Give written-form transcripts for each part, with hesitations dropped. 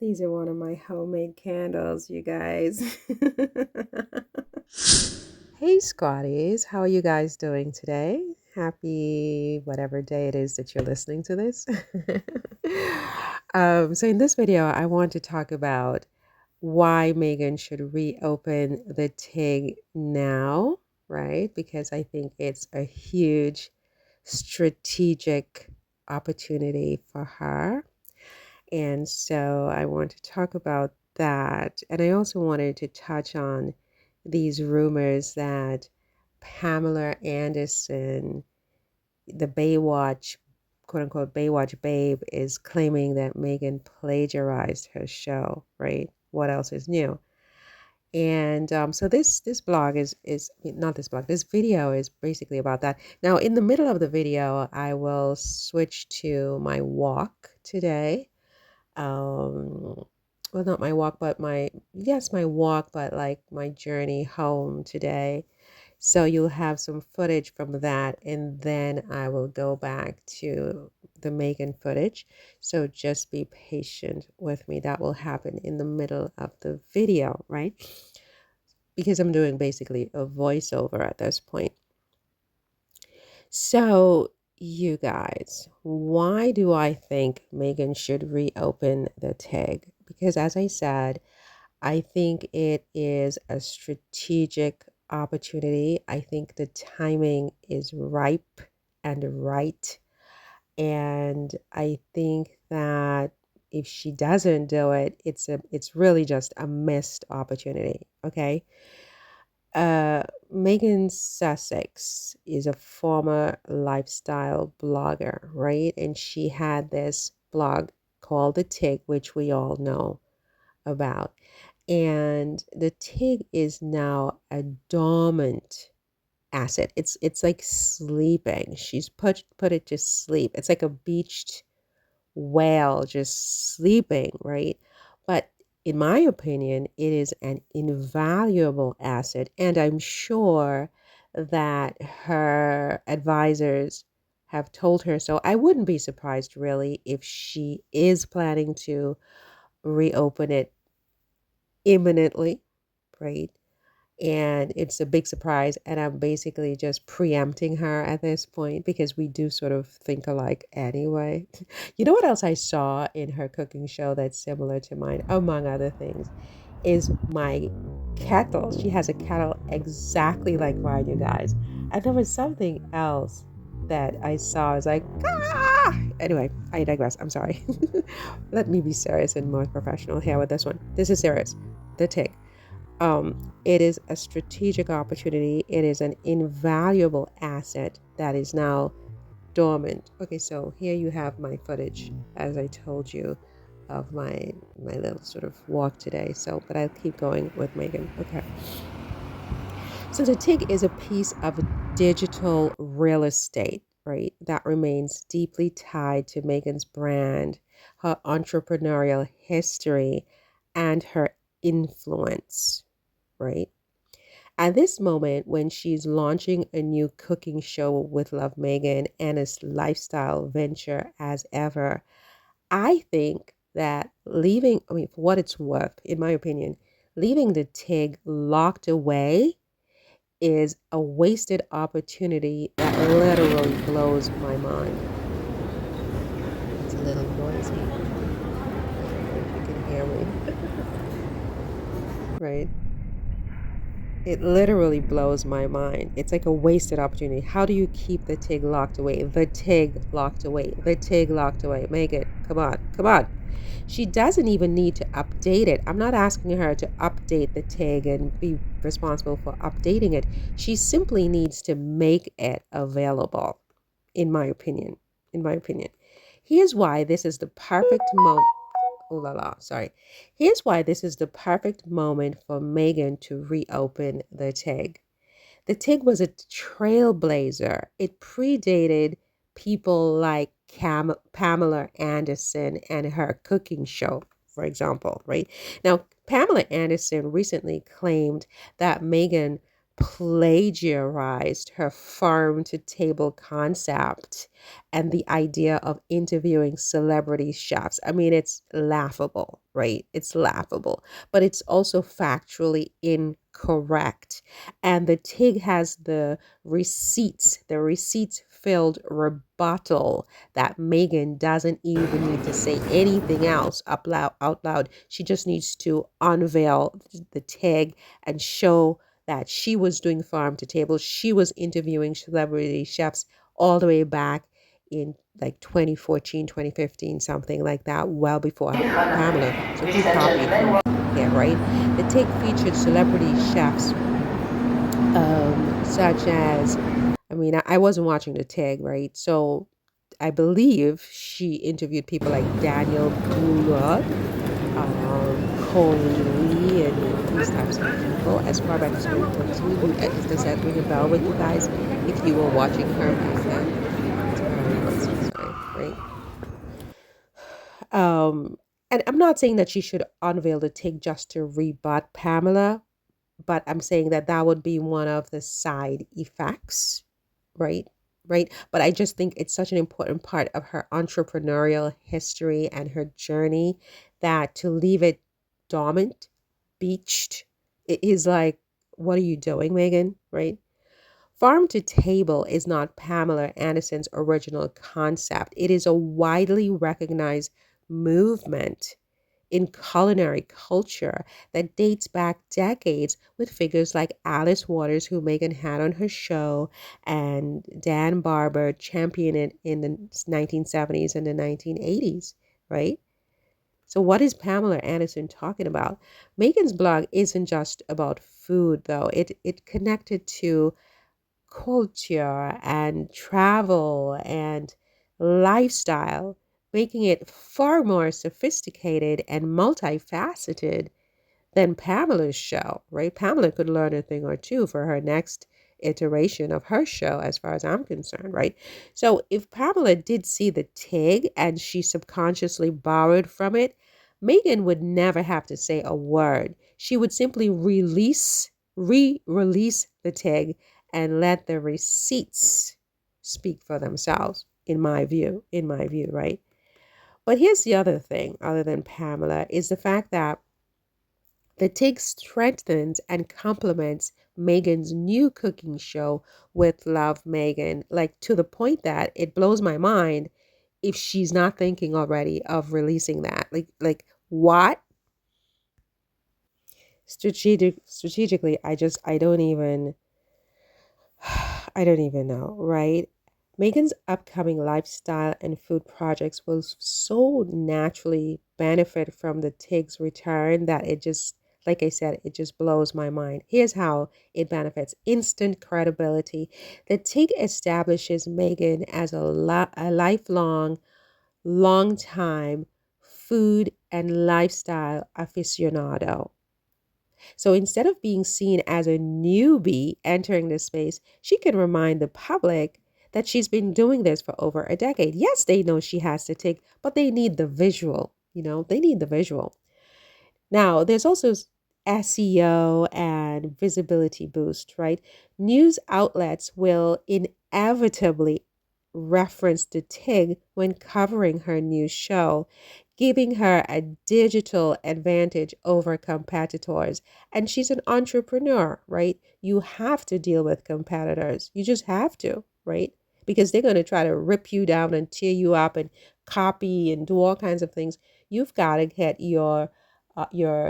These are one of my homemade candles, you guys. Hey, Scotties, how are you guys doing today? Happy whatever day it is that you're listening to this. So in this video, I want to talk about why Meghan should reopen the TIG now, right? Because I think it's a huge strategic opportunity for her. And so I want to talk about that. And I also wanted to touch on these rumors that Pamela Anderson, the Baywatch, quote unquote, Baywatch babe, is claiming that Meghan plagiarized her show, right? What else is new? And so this blog not this blog, this video is basically about that. Now, in the middle of the video, I will switch to my walk today. Well, not my walk, but my walk, but like my journey home today. So you'll have some footage from that, and then I will go back to the Meghan footage. So just be patient with me. That will happen in the middle of the video, right? Because I'm doing basically a voiceover at this point. So, you guys, why do I think Meghan should reopen the TIG? Because as I said, I think it is a strategic opportunity. I think the timing is ripe and right. And I think that if she doesn't do it, it's really just a missed opportunity. Okay. Megan Sussex is a former lifestyle blogger, right? And she had this blog called The TIG, which we all know about. And the TIG is now a dormant asset. It's like sleeping. She's put it to sleep. It's like a beached whale just sleeping, right? But in my opinion, it is an invaluable asset. And I'm sure that her advisors have told her so. I wouldn't be surprised really if she is planning to reopen it imminently, right? And it's a big surprise. And I'm basically just preempting her at this point because we do sort of think alike anyway. You know what else I saw in her cooking show that's similar to mine, among other things, is my kettle. She has a kettle exactly like mine, you guys. And there was something else that I saw. I was like, ah! Anyway, I digress. I'm sorry. Let me be serious and more professional here with this one. This is serious. The tick. It is a strategic opportunity. It is an invaluable asset that is now dormant. Okay, so here you have my footage, as I told you, of my little sort of walk today. So, but I'll keep going with Meghan. Okay. So the TIG is a piece of digital real estate, right? That remains deeply tied to Meghan's brand, her entrepreneurial history, and her influence, right? At this moment, when she's launching a new cooking show with Love Meghan and a lifestyle venture as ever, I think that I mean, for what it's worth, in my opinion, leaving the TIG locked away is a wasted opportunity that literally blows my mind. It's a little noisy. If you can hear me, right? It literally blows my mind. It's like a wasted opportunity. How do you keep the TIG locked away? The TIG locked away. The TIG locked away. Megan, come on, come on. She doesn't even need to update it. I'm not asking her to update the TIG and be responsible for updating it. She simply needs to make it available, in my opinion. In my opinion. Here's why this is the perfect moment. Oh la la, sorry. Here's why this is the perfect moment for Meghan to reopen the TIG. The TIG was a trailblazer. It predated people like Pamela Anderson and her cooking show, for example, right? Now, Pamela Anderson recently claimed that Meghan plagiarized her farm to table concept and the idea of interviewing celebrity chefs. I mean, it's laughable, right? It's laughable, but it's also factually incorrect. And the TIG has the receipts filled rebuttal that Meghan doesn't even need to say anything else out loud. She just needs to unveil the TIG and show that she was doing farm to table. She was interviewing celebrity chefs all the way back in like 2014, 2015, something like that, well before Pamela. So she copied from here, right? The TIG featured celebrity chefs such as, I mean, I wasn't watching the TIG, right? So I believe she interviewed people like Daniel Boulud, Coley Lee, and these types of people as far back as 2014. Does that ring a bell with you guys? If you were watching her back then, it's Pamela Anderson, sorry, right? And I'm not saying that she should unveil the TIG just to rebut Pamela, but I'm saying that that would be one of the side effects, right? Right. But I just think it's such an important part of her entrepreneurial history and her journey that to leave it dormant, beached, it is like, what are you doing, Megan? Right? Farm to table is not Pamela Anderson's original concept. It is a widely recognized movement in culinary culture that dates back decades with figures like Alice Waters, who Megan had on her show, and Dan Barber championed it in the 1970s and the 1980s, right? So, what is Pamela Anderson talking about? Megan's blog isn't just about food, though. It connected to culture and travel and lifestyle, making it far more sophisticated and multifaceted than Pamela's show, right? Pamela could learn a thing or two for her next iteration of her show, as far as I'm concerned, right? So if Pamela did see the TIG and she subconsciously borrowed from it, Megan would never have to say a word. She would simply re-release the TIG and let the receipts speak for themselves, in my view, right? But here's the other thing, other than Pamela, is the fact that the TIG strengthens and complements Megan's new cooking show with Love Megan, like to the point that it blows my mind if she's not thinking already of releasing that. Like what? Strategically, I don't even know, right? Megan's upcoming lifestyle and food projects will so naturally benefit from the TIG's return that it just, like I said, it just blows my mind. Here's how it benefits: instant credibility. The TIG establishes Megan as a lifelong, long time food and lifestyle aficionado. So instead of being seen as a newbie entering this space, she can remind the public that she's been doing this for over a decade. Yes, they know she has to take, but they need the visual, they need the visual. Now, there's also SEO and visibility boost, right? News outlets will inevitably reference the TIG when covering her new show, giving her a digital advantage over competitors. And she's an entrepreneur, right? You have to deal with competitors. You just have to, right? Because they're going to try to rip you down and tear you up and copy and do all kinds of things. You've got to get your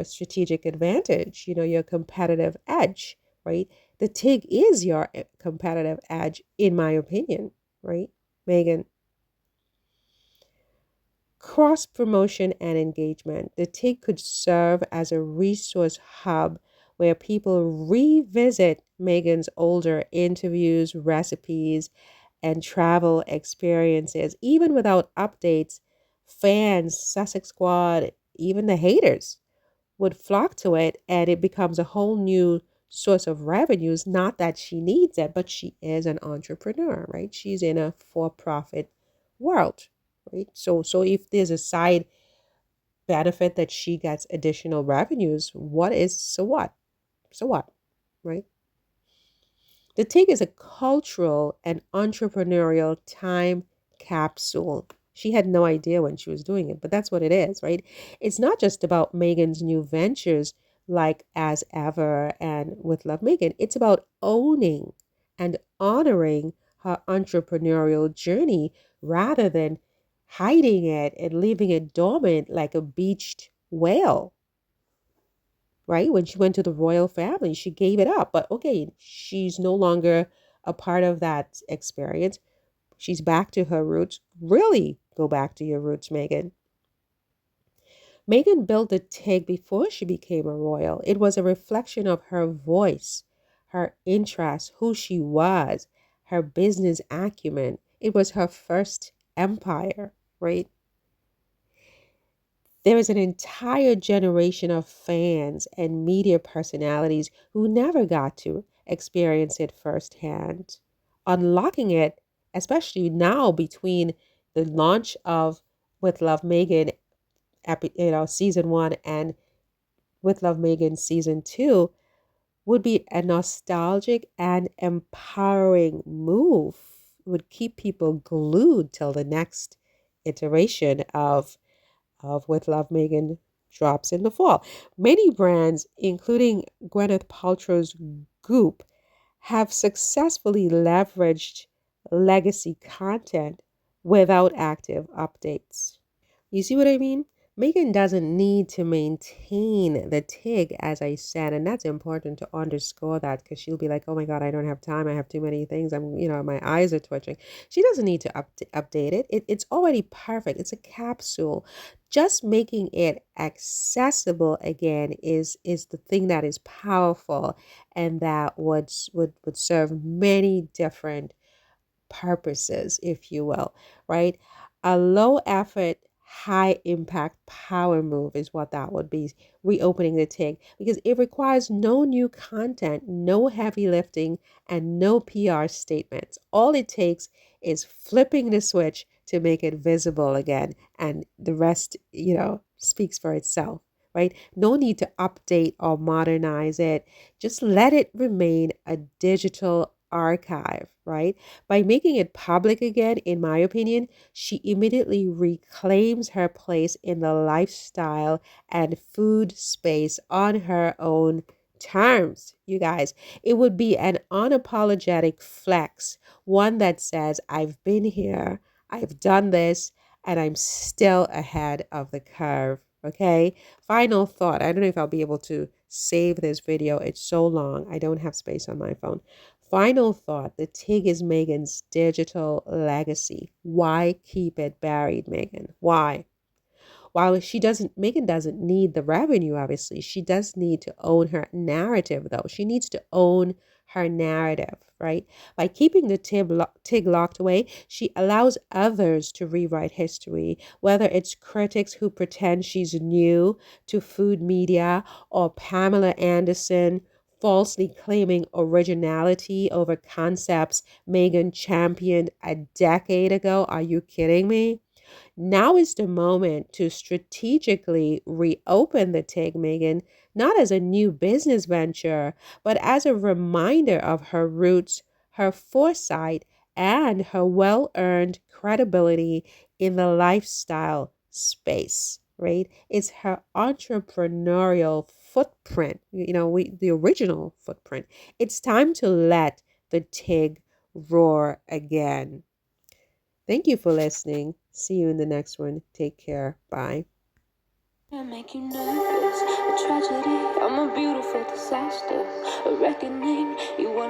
strategic advantage, your competitive edge, right? The TIG is your competitive edge, in my opinion, right, Megan? Cross promotion and engagement. The TIG could serve as a resource hub where people revisit Megan's older interviews, recipes, and travel experiences, even without updates. Fans, Sussex Squad, even the haters would flock to it, and it becomes a whole new source of revenues. Not that she needs it, but she is an entrepreneur, right? She's in a for-profit world, right? So if there's a side benefit that she gets additional revenues, what is so what? So what? Right? The TIG is a cultural and entrepreneurial time capsule. She had no idea when she was doing it, but that's what it is, right? It's not just about Meghan's new ventures like As Ever and With Love Meghan. It's about owning and honoring her entrepreneurial journey rather than hiding it and leaving it dormant like a beached whale, right? When she went to the royal family, she gave it up. But okay, she's no longer a part of that experience. She's back to her roots. Really go back to your roots, Meghan. Meghan built the TIG before she became a royal. It was a reflection of her voice, her interests, who she was, her business acumen. It was her first empire, right? There is an entire generation of fans and media personalities who never got to experience it firsthand. Unlocking it, especially now between the launch of With Love Megan, season one, and With Love Megan season two, would be a nostalgic and empowering move. It would keep people glued till the next iteration of With Love Megan drops in the fall. Many brands, including Gwyneth Paltrow's Goop, have successfully leveraged legacy content without active updates. You see what I mean? Megan doesn't need to maintain the TIG, as I said, and that's important to underscore that because she'll be like, "Oh my God, I don't have time. I have too many things. My eyes are twitching." She doesn't need to update it. It's already perfect. It's a capsule. Just making it accessible again is the thing that is powerful, and that would serve many different purposes, if you will, right? A low effort, high impact power move is what that would be, reopening the TIG, because it requires no new content, no heavy lifting, and no PR statements. All it takes is flipping the switch to make it visible again, and the rest, speaks for itself. Right? No need to update or modernize it. Just let it remain a digital archive, right? By making it public again, in my opinion, she immediately reclaims her place in the lifestyle and food space on her own terms, you guys. It would be an unapologetic flex, one that says, I've been here, I've done this, and I'm still ahead of the curve. Okay. Final thought. I don't know if I'll be able to save this video. It's so long. I don't have space on my phone. Final thought, the TIG is Meghan's digital legacy. Why keep it buried, Meghan? Why? While Meghan doesn't need the revenue, obviously, she does need to own her narrative, though. She needs to own her narrative, right? By keeping the TIG locked away, she allows others to rewrite history, whether it's critics who pretend she's new to food media or Pamela Anderson falsely claiming originality over concepts Meghan championed a decade ago. Are you kidding me? Now is the moment to strategically reopen the TIG, Meghan, not as a new business venture, but as a reminder of her roots, her foresight, and her well earned credibility in the lifestyle space, right? It's her entrepreneurial footprint, the original footprint. It's time to let the TIG roar again. Thank you for listening. See you in the next one. Take care. Bye. I make you nervous, a tragedy. I'm a beautiful disaster, a reckoning. You want